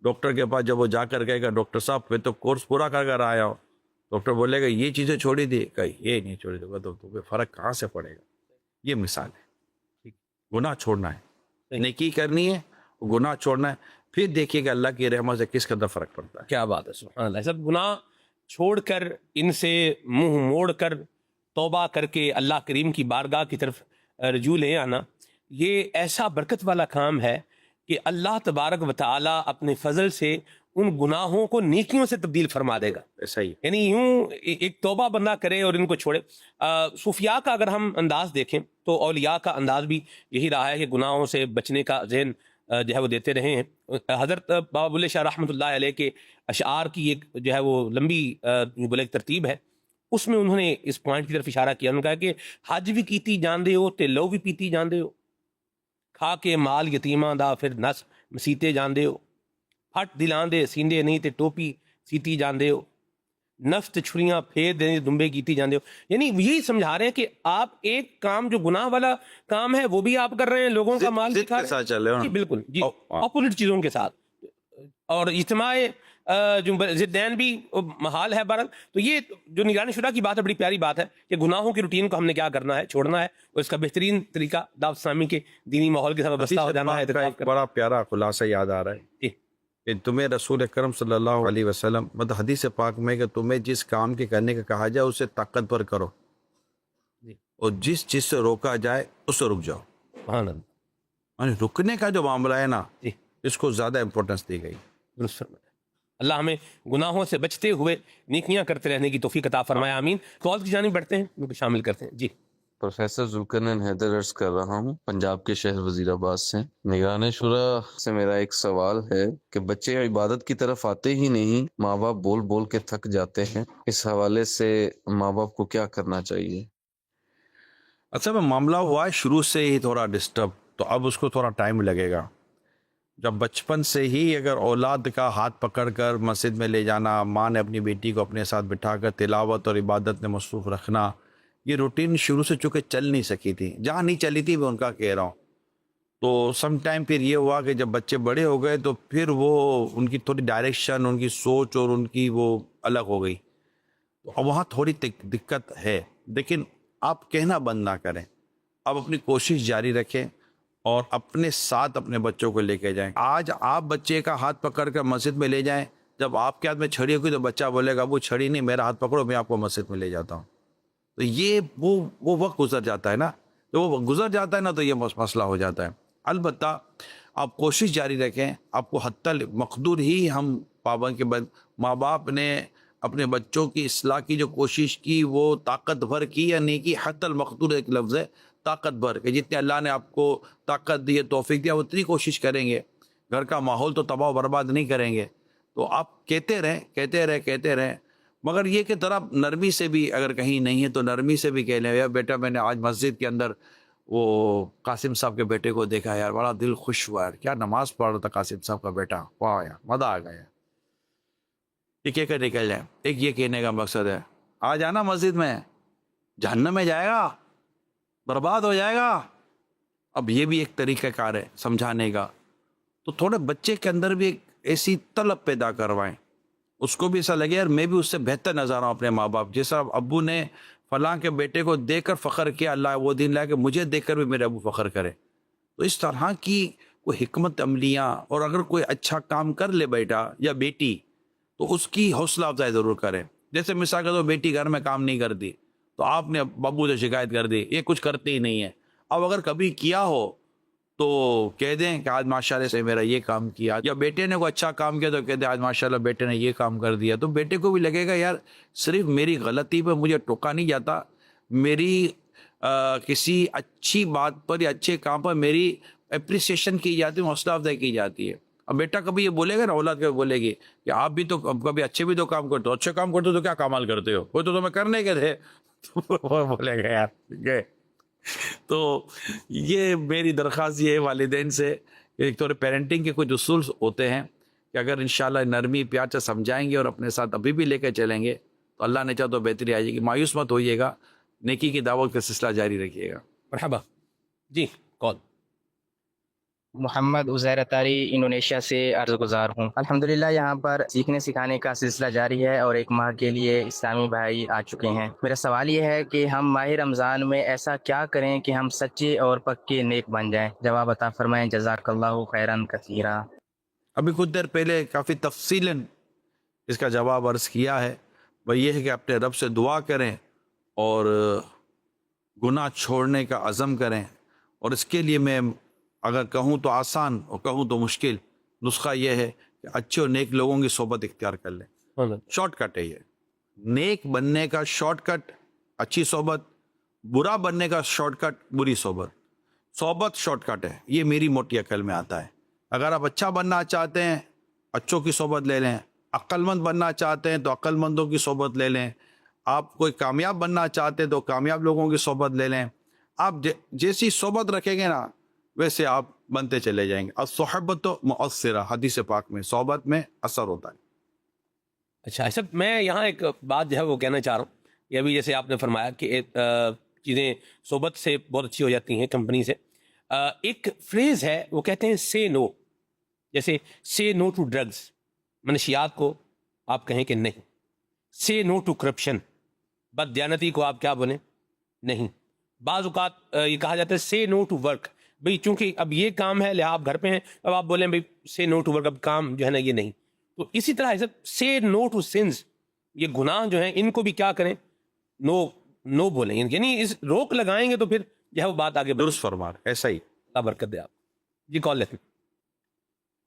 ڈاکٹر کے پاس جب وہ جا کر کہے گا ڈاکٹر صاحب میں تو کورس پورا کر آیا ہوں، ڈاکٹر بولے گا یہ چیزیں چھوڑی دی، کہ یہ نہیں چھوڑی دی، تو تمہیں فرق کہاں سے پڑے گا؟ یہ مثال ہے. گناہ چھوڑنا ہے، نیکی کرنی ہے، گناہ چھوڑنا ہے، پھر دیکھیے کہ اللہ کی رحمت سے کس قدر فرق پڑتا ہے. کیا بات ہے، سبحان اللہ. سب گناہ چھوڑ کر ان سے منہ موڑ کر توبہ کر کے اللہ کریم کی بارگاہ کی طرف رجوع لے آنا، یہ ایسا برکت والا کام ہے کہ اللہ تبارک و تعالی اپنے فضل سے ان گناہوں کو نیکیوں سے تبدیل فرما دے گا. ایسا ہی یعنی یوں ایک توبہ بندہ کرے اور ان کو چھوڑے. صوفیاء کا اگر ہم انداز دیکھیں تو اولیاء کا انداز بھی یہی رہا ہے کہ گناہوں سے بچنے کا ذہن جو ہے وہ دیتے رہے ہیں. حضرت بابا بلے شاہ رحمۃ اللہ علیہ کے اشعار کی ایک جو ہے وہ لمبی ایک ترتیب ہے، اس میں انہوں نے اس پوائنٹ کی طرف اشارہ کیا. انہوں نے کہا کہ حج بھی کیتی جاندے ہو تے لو بھی پیتی جاندے ہو، کھا کے مال یتیماں دا پھر نس مسیتے جاندے ہو، پھٹ دلاں دے سیندے نہیں تے ٹوپی سیتی جاندے ہو، نفس تے چھریاں پھیر دینے دمبے کیتی جاندے ہو. یعنی یہی سمجھا رہے ہیں کہ آپ ایک کام جو گناہ والا کام ہے وہ بھی آپ کر رہے ہیں، لوگوں کا مال بھی کھا رہے ہیں. چل رہے جی بالکل، جی اپوزٹ چیزوں کے ساتھ، اور اجتماع جو ضدین بھی محال ہے. بہرحال تو یہ جو نگرانی شدہ کی بات ہے بڑی پیاری بات ہے کہ گناہوں کی روٹین کو ہم نے کیا کرنا ہے، چھوڑنا ہے، اور اس کا بہترین طریقہ دعوت اسلامی کے دینی ماحول کے ساتھ وابستہ ہو جانا ہے. ایک بڑا پیارا خلاصہ یاد آ رہا ہے کہ تمہیں رسول اکرم صلی اللہ علیہ وسلم مطلب حدیث پاک میں کہ تمہیں جس کام کے کرنے کا کہا جائے اسے طاقتور کرو، اور جس چیز سے روکا جائے اس سے رک جاؤ. سبحان اللہ. یعنی رکنے کا جو معاملہ ہے نا اس کو زیادہ امپورٹنس دی گئی. اللہ ہمیں گناہوں سے بچتے ہوئے نیکیاں کرتے رہنے کی توفیق عطا فرمائے. آمین. کال کی جانب بڑھتے ہیں، شامل کرتے ہیں. جی پروفیسر ذوالقرنین حیدر عرض کر رہا ہوں پنجاب کے شہر وزیر آباد سے۔ نگران شورا سے میرا ایک سوال ہے کہ بچے عبادت کی طرف آتے ہی نہیں، ماں باپ بول بول کے تھک جاتے ہیں، اس حوالے سے ماں باپ کو کیا کرنا چاہیے؟ اچھا میں معاملہ ہوا ہے شروع سے ہی تھوڑا ڈسٹرب، تو اب اس کو تھوڑا ٹائم لگے گا۔ جب بچپن سے ہی اگر اولاد کا ہاتھ پکڑ کر مسجد میں لے جانا، ماں نے اپنی بیٹی کو اپنے ساتھ بٹھا کر تلاوت اور عبادت میں مصروف رکھنا، یہ روٹین شروع سے چونکہ چل نہیں سکی تھی، جہاں نہیں چلی تھی میں ان کا کہہ رہا ہوں، تو سم ٹائم پھر یہ ہوا کہ جب بچے بڑے ہو گئے تو پھر وہ ان کی تھوڑی ڈائریکشن، ان کی سوچ اور ان کی وہ الگ ہو گئی، تو اب وہاں تھوڑی دقت ہے، لیکن آپ کہنا بند نہ کریں، آپ اپنی کوشش جاری رکھیں اور اپنے ساتھ اپنے بچوں کو لے کے جائیں۔ آج آپ بچے کا ہاتھ پکڑ کر مسجد میں لے جائیں، جب آپ کے ہاتھ میں چھڑی ہوگی تو بچہ بولے گا ابو چھڑی نہیں، میرا ہاتھ پکڑو، میں آپ کو مسجد میں لے جاتا ہوں۔ تو یہ وہ وقت گزر جاتا ہے نا، تو وہ وقت گزر جاتا ہے نا، تو یہ مسئلہ ہو جاتا ہے۔ البتہ آپ کوشش جاری رکھیں، آپ کو حتی المقدور ہی ہم پابند کے ماں باپ نے اپنے بچوں کی اصلاح کی جو کوشش کی وہ طاقت بھر کی یا نہیں کی، حتی المقدور ایک لفظ ہے، طاقت بھر، کہ جتنے اللہ نے آپ کو طاقت دی ہے، توفیق دیا، اتنی کوشش کریں گے، گھر کا ماحول تو تباہ و برباد نہیں کریں گے، تو آپ کہتے رہیں، مگر یہ کہ ذرا نرمی سے بھی، اگر کہیں نہیں ہے تو نرمی سے بھی کہہ لیں، یار بیٹا میں نے آج مسجد کے اندر وہ قاسم صاحب کے بیٹے کو دیکھا یار، بڑا دل خوش ہوا یار، کیا نماز پڑھ رہا تھا قاسم صاحب کا بیٹا، واہ یار مزہ آ گیا۔ یہ کہہ کر نکل جائیں، ایک یہ کہنے کا مقصد ہے آ جانا مسجد میں، جہنم میں جائے گا، برباد ہو جائے گا۔ اب یہ بھی ایک طریقہ کار ہے سمجھانے کا، تو تھوڑے بچے کے اندر بھی ایک ایسی طلب پیدا کروائیں، اس کو بھی ایسا لگے یار میں بھی اس سے بہتر نظر آؤں اپنے ماں باپ، جیسا ابو نے فلاں کے بیٹے کو دیکھ کر فخر کیا، اللہ وہ دن لائے کہ مجھے دیکھ کر بھی میرے ابو فخر کرے۔ تو اس طرح کی کوئی حکمت عملیاں، اور اگر کوئی اچھا کام کر لے بیٹا یا بیٹی تو اس کی حوصلہ افزائی ضرور کریں۔ جیسے مثال کے طور پر بیٹی گھر میں کام نہیں کرتی تو آپ نے ابو سے شکایت کر دی یہ کچھ کرتے ہی نہیں ہے، اب اگر کبھی کیا ہو تو کہہ دیں کہ آج ماشاءاللہ سے میرا یہ کام کیا، یا بیٹے نے کوئی اچھا کام کیا تو کہہ دیں آج ماشاءاللہ بیٹے نے یہ کام کر دیا، تو بیٹے کو بھی لگے گا یار صرف میری غلطی پہ مجھے ٹوکا نہیں جاتا، میری کسی اچھی بات پر یا اچھے کام پر میری اپریسیشن کی جاتی ہے، حوصلہ افزائی کی جاتی ہے۔ اب بیٹا کبھی یہ بولے گا نا، اولاد کبھی بولے گی کہ آپ بھی تو کبھی اچھے بھی تو کام کرتے ہو، اچھے کام کرتے ہو تو کیا کمال کرتے ہو، وہ تو تمہیں کرنے کے تھے، وہ بولے گا یار ٹھیک ہے۔ تو یہ میری درخواست یہ ہے والدین سے، ایک طور پیرنٹنگ کے کچھ اصول ہوتے ہیں کہ اگر انشاءاللہ نرمی پیار سے سمجھائیں گے اور اپنے ساتھ ابھی بھی لے کے چلیں گے تو اللہ نے چاہا تو بہتری آ جائے گی۔ مایوس مت ہوئیے گا، نیکی کی دعوت کا سلسلہ جاری رکھیے گا۔ مرحبا جی، کال محمد عزیر اتاری انڈونیشیا سے عرض گزار ہوں۔ الحمدللہ یہاں پر سیکھنے سکھانے کا سلسلہ جاری ہے اور ایک ماہ کے لیے اسلامی بھائی آ چکے ہیں۔ میرا سوال یہ ہے کہ ہم ماہ رمضان میں ایسا کیا کریں کہ ہم سچے اور پکے نیک بن جائیں؟ جواب عطا فرمائیں، جزاک اللہ خیرا کثیرا۔ ابھی کچھ دیر پہلے کافی تفصیلاً اس کا جواب عرض کیا ہے، وہ یہ ہے کہ اپنے رب سے دعا کریں اور گناہ چھوڑنے کا عزم کریں، اور اس کے لیے میں اگر کہوں تو آسان اور کہوں تو مشکل نسخہ یہ ہے کہ اچھے اور نیک لوگوں کی صحبت اختیار کر لیں۔ شارٹ کٹ ہے یہ، نیک بننے کا شارٹ کٹ اچھی صحبت، برا بننے کا شارٹ کٹ بری صحبت۔ صحبت شارٹ کٹ ہے، یہ میری موٹی عقل میں آتا ہے۔ اگر آپ اچھا بننا چاہتے ہیں اچھوں کی صحبت لے لیں، عقل مند بننا چاہتے ہیں تو عقل مندوں کی صحبت لے لیں، آپ کوئی کامیاب بننا چاہتے ہیں تو کامیاب لوگوں کی صحبت لے لیں۔ آپ جیسی صحبت رکھیں گے نا ویسے آپ بنتے چلے جائیں گے۔ الصحبۃ مؤثرہ، حدیث پاک میں صحبت میں اثر ہوتا ہے۔ اچھا ایسا میں یہاں ایک بات جو ہے وہ کہنا چاہ رہا ہوں، یہ ابھی جیسے آپ نے فرمایا کہ چیزیں صحبت سے بہت اچھی ہو جاتی ہیں، کمپنی سے۔ ایک فریز ہے وہ کہتے ہیں سے نو، جیسے سے نو ٹو ڈرگز، منشیات کو آپ کہیں کہ نہیں، سے نو ٹو کرپشن، بد دیانتی کو آپ کیا بولیں نہیں۔ بعض اوقات یہ کہا جاتا ہے سے نو ٹو ورک، بھئی چونکہ اب یہ کام ہے لہٰذا آپ گھر پہ ہیں، اب آپ بولیں بھئی سے نو ٹو ورک، اب کام جو ہے نا یہ نہیں۔ تو اسی طرح سے نو ٹو سنز، یہ گناہ جو ہیں ان کو بھی کیا کریں، نو بولیں، یعنی اس روک لگائیں گے تو پھر جو ہے وہ بات آگے درست فرما، ایسا ہی۔ اللہ برکت دے آپ۔ جی کال لیتے ہیں۔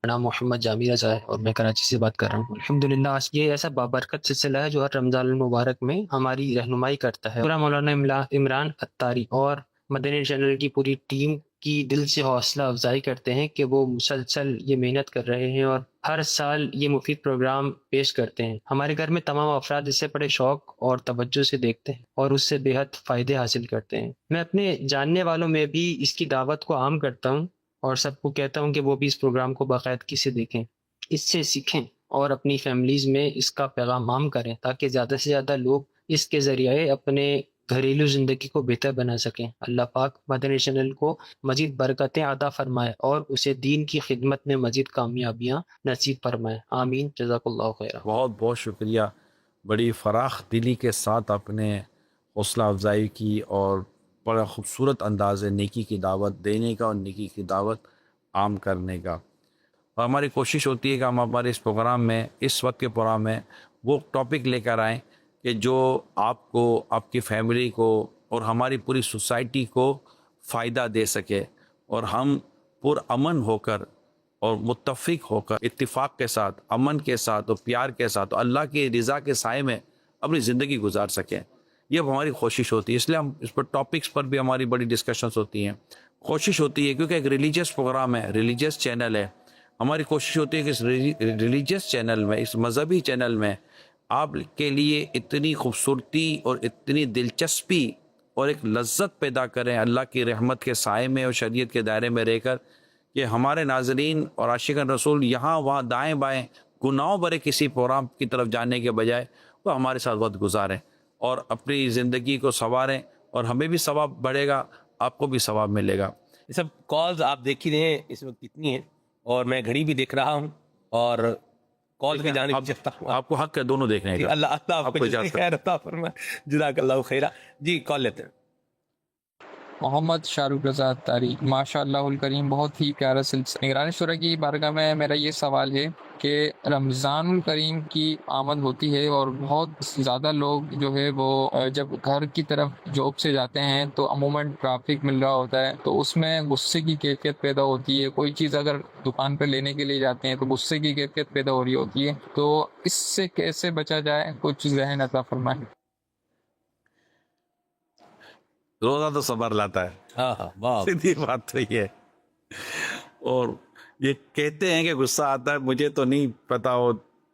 نام محمد جامی رضا ہے اور میں کراچی سے بات کر رہا ہوں. الحمدللہ یہ ایسا بابرکت سلسلہ ہے جو ہر رمضان المبارک میں ہماری رہنمائی کرتا ہے. پورا مولانا عمران اتاری اور مدنی چینل کی پوری ٹیم کی دل سے حوصلہ افزائی کرتے ہیں کہ وہ مسلسل یہ محنت کر رہے ہیں اور ہر سال یہ مفید پروگرام پیش کرتے ہیں. ہمارے گھر میں تمام افراد اسے بڑے شوق اور توجہ سے دیکھتے ہیں اور اس سے بے حد فائدے حاصل کرتے ہیں. میں اپنے جاننے والوں میں بھی اس کی دعوت کو عام کرتا ہوں اور سب کو کہتا ہوں کہ وہ بھی اس پروگرام کو باقاعدگی سے دیکھیں، اس سے سیکھیں اور اپنی فیملیز میں اس کا پیغام عام کریں تاکہ زیادہ سے زیادہ لوگ اس کے ذریعے اپنے گھریلو زندگی کو بہتر بنا سکیں. اللہ پاک مدنی چینل کو مزید برکتیں عطا فرمائے اور اسے دین کی خدمت میں مزید کامیابیاں نصیب فرمائے. آمین. جزاک اللہ خیر. بہت بہت شکریہ. بڑی فراخ دلی کے ساتھ آپ نے حوصلہ افزائی کی اور بڑا خوبصورت انداز ہے نیکی کی دعوت دینے کا اور نیکی کی دعوت عام کرنے کا. اور ہماری کوشش ہوتی ہے کہ ہم ہمارے اس پروگرام میں، اس وقت کے پروگرام میں، وہ ٹاپک لے کر آئیں کہ جو آپ کو، آپ کی فیملی کو اور ہماری پوری سوسائٹی کو فائدہ دے سکے، اور ہم پرامن ہو کر اور متفق ہو کر اتفاق کے ساتھ، امن کے ساتھ اور پیار کے ساتھ اللہ کی رضا کے سائے میں اپنی زندگی گزار سکیں. یہ ہماری کوشش ہوتی ہے. اس لیے ہم اس پر ٹاپکس پر بھی ہماری بڑی ڈسکشنز ہوتی ہیں. کوشش ہوتی ہے کیونکہ ایک ریلیجیس پروگرام ہے، ریلیجیس چینل ہے. ہماری کوشش ہوتی ہے کہ اس ریلیجیس چینل میں، اس مذہبی چینل میں آپ کے لیے اتنی خوبصورتی اور اتنی دلچسپی اور ایک لذت پیدا کریں اللہ کی رحمت کے سائے میں اور شریعت کے دائرے میں رہ کر، کہ ہمارے ناظرین اور عاشقان رسول یہاں وہاں دائیں بائیں گناہوں بھرے کسی پروگرام کی طرف جانے کے بجائے وہ ہمارے ساتھ وقت گزاریں اور اپنی زندگی کو سنواریں، اور ہمیں بھی ثواب بڑھے گا، آپ کو بھی ثواب ملے گا. یہ سب کالز آپ دیکھ ہی رہے ہیں اس وقت کتنی ہیں، اور میں گھڑی بھی دیکھ رہا ہوں اور کال کی جانب چلتا ہوں. آپ کو حق ہے دونوں دیکھنے کا. اللہ آپ کو اجازت خیر عطا فرمائے. جزاک اللہ خیرہ. جی کال لیتے ہیں. محمد شاہ رخ رضا اتاری. ماشاء اللہ الکریم، بہت ہی پیارا سلسلہ. نگران شورا کی بارگاہ میں میرا یہ سوال ہے کہ رمضان الکریم کی آمد ہوتی ہے اور بہت زیادہ لوگ جو ہے وہ جب گھر کی طرف جاب سے جاتے ہیں تو عموماً ٹریفک مل رہا ہوتا ہے، تو اس میں غصے کی کیفیت پیدا ہوتی ہے. کوئی چیز اگر دکان پہ لینے کے لیے جاتے ہیں تو غصے کی کیفیت پیدا ہو رہی ہوتی ہے. تو اس سے کیسے بچا جائے، کچھ ذہن عطا فرمائیں. روزہ تو صبر لاتا ہے، ہاں ہاں واہ. سیدھی بات تو یہ ہے. اور یہ کہتے ہیں کہ غصہ آتا ہے، مجھے تو نہیں پتا وہ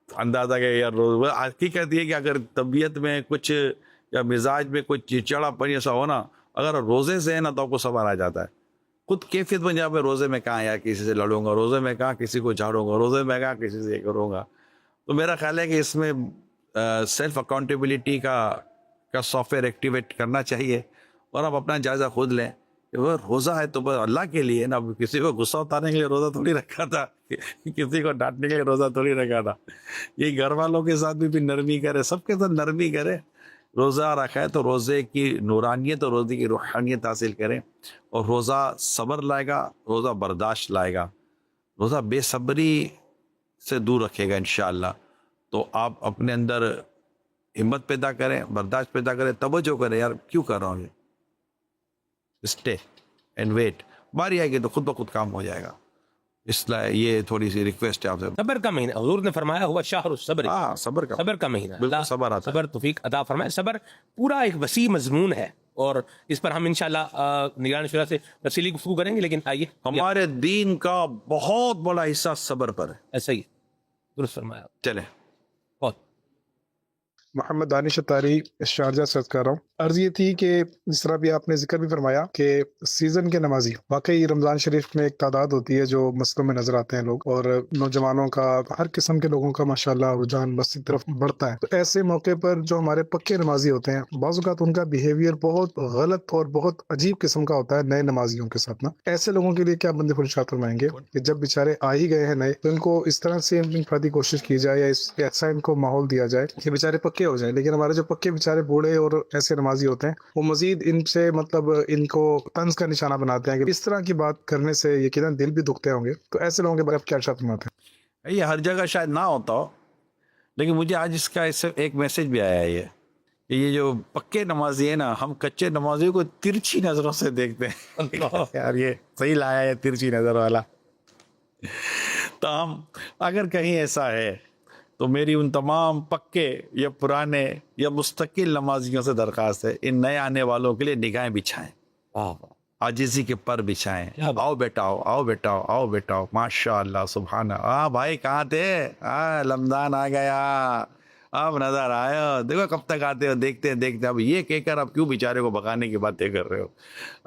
اندازہ کہ یار روز حقیقت یہ کہ اگر طبیعت میں کچھ یا مزاج میں کچھ چڑچڑا پن ایسا ہونا، اگر روزے سے ہے نا تو آپ کو صبر آ جاتا ہے. خود کیفیت بن جائے، روزے میں کہاں یار کسی سے لڑوں گا، روزے میں کہاں کسی کو جھاڑوں گا، روزے میں کہاں کسی سے یہ کروں گا. تو میرا خیال ہے کہ اس میں سیلف اکاؤنٹیبلٹی کا سافٹ ویئر ایکٹیویٹ کرنا چاہیے، اور آپ اپنا جائزہ خود لیں. وہ روزہ ہے تو بس اللہ کے لیے نا، کسی کو غصہ اتارنے کے لیے روزہ تھوڑی رکھا تھا، کسی کو ڈانٹنے کے لیے روزہ تھوڑی رکھا تھا. یہ گھر والوں کے ساتھ بھی نرمی کرے، سب کے ساتھ نرمی کرے. روزہ رکھا ہے تو روزے کی نورانیت اور روزے کی روحانیت حاصل کریں، اور روزہ صبر لائے گا، روزہ برداشت لائے گا، روزہ بے صبری سے دور رکھے گا انشاءاللہ. تو آپ اپنے اندر ہمت پیدا کریں، برداشت پیدا کریں، توجہ کریں یار کیوں کر رہا ہوں یہ، اسٹے اینڈ ویٹ. باری آئے گی تو خود بخود کام ہو جائے گا. اس لیے یہ تھوڑی سی ریکویسٹ ہے آپ سے. صبر کا مہینہ حضور نے فرمایا ہوا شہر الصبر. ہاں صبر کا، صبر کا مہینہ. بالکل اللہ صبر آتا ہے. صبر توفیق عطا فرمائے. صبر پورا ایک وسیع مضمون ہے اور اس پر ہم انشاءاللہ نگران شورا سے تفصیلی گفتگو کریں گے، لیکن آئیے ہمارے دین کا بہت بڑا حصہ صبر پر ہے. ایسا ہی درست فرمایا. چلیں. محمد دانش اتاری شارجہ سے کر رہا ہوں. عرض یہ تھی کہ جس طرح بھی آپ نے ذکر بھی فرمایا کہ سیزن کے نمازی، واقعی رمضان شریف میں ایک تعداد ہوتی ہے جو مسجدوں میں نظر آتے ہیں لوگ، اور نوجوانوں کا، ہر قسم کے لوگوں کا ماشاءاللہ رجحان مسجد کی طرف بڑھتا ہے. تو ایسے موقع پر جو ہمارے پکے نمازی ہوتے ہیں، بعض اوقات ان کا بیہیویئر بہت غلط اور بہت عجیب قسم کا ہوتا ہے نئے نمازیوں کے ساتھ نا. ایسے لوگوں کے لیے کیا بندے فرشاد فرمائیں گے کہ جب بیچارے آ ہی گئے ہیں نئے، تو ان کو اس طرح سے انفرادی کوشش کی جائے یا ایسا ان کو ماحول دیا جائے کہ بیچارے پکے ہو جائیں. لیکن ہمارے جو پکے بیچارے بوڑھے اور ایسے نمازی ہوتے ہیں وہ مزید ان سے مطلب ان کو طنز کا نشانہ بناتے ہیں کہ اس طرح کی بات کرنے سے یقیناً دل بھی دکھتے ہوں گے. تو ایسے لوگوں کے بارے میں کیا ارشاد فرماتے ہیں؟ یہ ہر جگہ شاید نہ ہوتا ہو، لیکن مجھے آج اس کا ایک میسج بھی آیا ہے کہ یہ جو پکے نمازی ہیں نا، ہم کچے نمازیوں کو ترچھی نظروں سے دیکھتے ہیں. یار یہ صحیح لایا ہے ترچھی نظر والا. تاہم اگر کہیں ایسا ہے تو میری ان تمام پکے یا پرانے یا مستقل نمازیوں سے درخواست ہے، ان نئے آنے والوں کے لیے نگاہیں بچھائیں، عاجزی کے پر بچھائیں. آؤ بیٹا آؤ، آؤ بیٹا آؤ، آؤ بیٹا آؤ. ماشاء اللہ سبحان اللہ. ہاں بھائی کہاں تھے؟ رمضان آ گیا، آپ نظر آئے ہو، دیکھو کب تک آتے ہو، دیکھتے ہیں دیکھتے ہیں. اب یہ کہہ کر آپ کیوں بیچارے کو بھگانے کی باتیں کر رہے ہو؟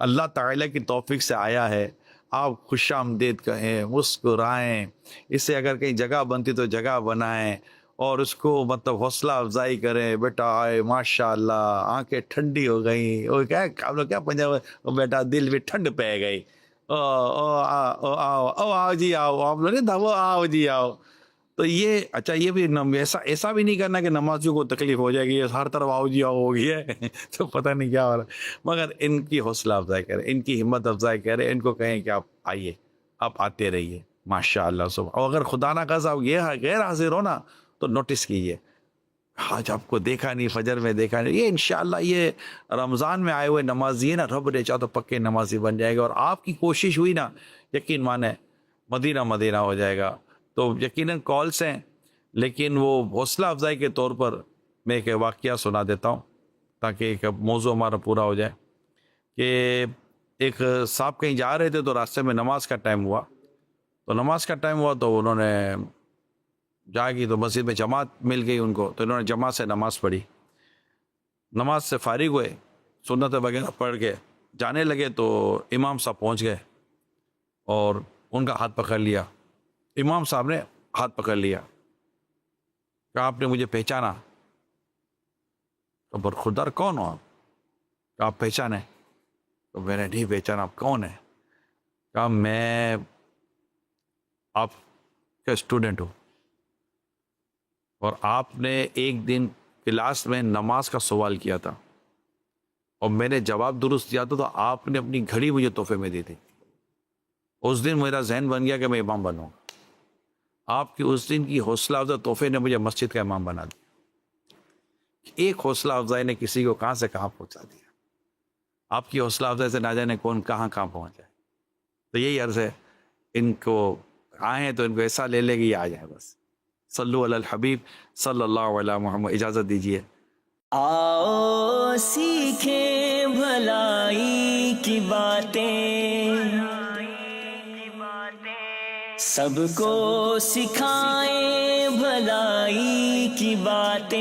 اللہ تعالیٰ کی توفیق سے آیا ہے، آپ خوش آمدید کہیں، مسکرائیں. اس سے اگر کہیں جگہ بنتی تو جگہ بنائیں اور اس کو مطلب حوصلہ افزائی کریں. بیٹا آئے ماشاء اللہ، آنکھیں ٹھنڈی ہو گئیں. وہ کیا آپ لوگ کیا پنجاب، بیٹا دل بھی ٹھنڈ پہ گئی. آؤ جی آؤ، آپ لوگ نہیں تھا وہ آؤ جی آؤ. تو یہ اچھا، یہ بھی ایسا بھی نہیں کرنا کہ نمازیوں کو تکلیف ہو جائے گی، ہر طرف آؤ جی آؤ ہو گیا ہے تو پتہ نہیں کیا ہو رہا ہے. مگر ان کی حوصلہ افزائی کریں، ان کی ہمت افزائی کریں، ان کو کہیں کہ آپ آئیے، آپ آتے رہیے. ماشاء اللہ صبح. اور اگر خدا نہ خاصا غیر حاضر ہو نا تو نوٹس کیجیے، آج آپ کو دیکھا نہیں، فجر میں دیکھا نہیں. یہ انشاءاللہ یہ رمضان میں آئے ہوئے نمازی ہے نا، رب نے چاہا تو پکے نمازی بن جائے گا. اور آپ کی کوشش ہوئی نا، یقین مانے مدینہ مدینہ ہو جائے گا. تو یقیناً کالس ہیں، لیکن وہ حوصلہ افزائی کے طور پر میں ایک واقعہ سنا دیتا ہوں تاکہ ایک موضوع ہمارا پورا ہو جائے. کہ ایک صاحب کہیں جا رہے تھے تو راستے میں نماز کا ٹائم ہوا. تو نماز کا ٹائم ہوا تو انہوں نے جاگی تو مسجد میں جماعت مل گئی ان کو، تو انہوں نے جماعت سے نماز پڑھی. نماز سے فارغ ہوئے، سنت وغیرہ پڑھ کے جانے لگے تو امام صاحب پہنچ گئے اور ان کا ہاتھ پکڑ لیا. امام صاحب نے ہاتھ پکڑ لیا، کہا آپ نے مجھے پہچانا؟ تو برخودار کون ہو آپ؟ کہا آپ پہچانے؟ تو میں نے نہیں پہچانا. آپ کون ہے؟ کہا میں آپ کا اسٹوڈنٹ ہوں، اور آپ نے ایک دن کلاس میں نماز کا سوال کیا تھا اور میں نے جواب درست دیا تھا، تو آپ نے اپنی گھڑی مجھے تحفے میں دی تھی. اس دن میرا ذہن بن گیا کہ میں امام بنوں گا. آپ کی اس دن کی حوصلہ افزائی تحفے نے مجھے مسجد کا امام بنا دیا. ایک حوصلہ افزائی نے کسی کو کہاں سے کہاں پہنچا دیا. آپ کی حوصلہ افزائی سے نہ جانے کون کہاں پہنچ جائے. تو یہی عرض ہے، ان کو آئیں تو ان کو ایسا لے لے گی آ جائے. بس صلو علی الحبیب صلی اللہ علیہ محمد. اجازت دیجیے. آؤ سیکھیں بھلائی کی باتیں، سب کو سکھائیں بھلائی کی باتیں.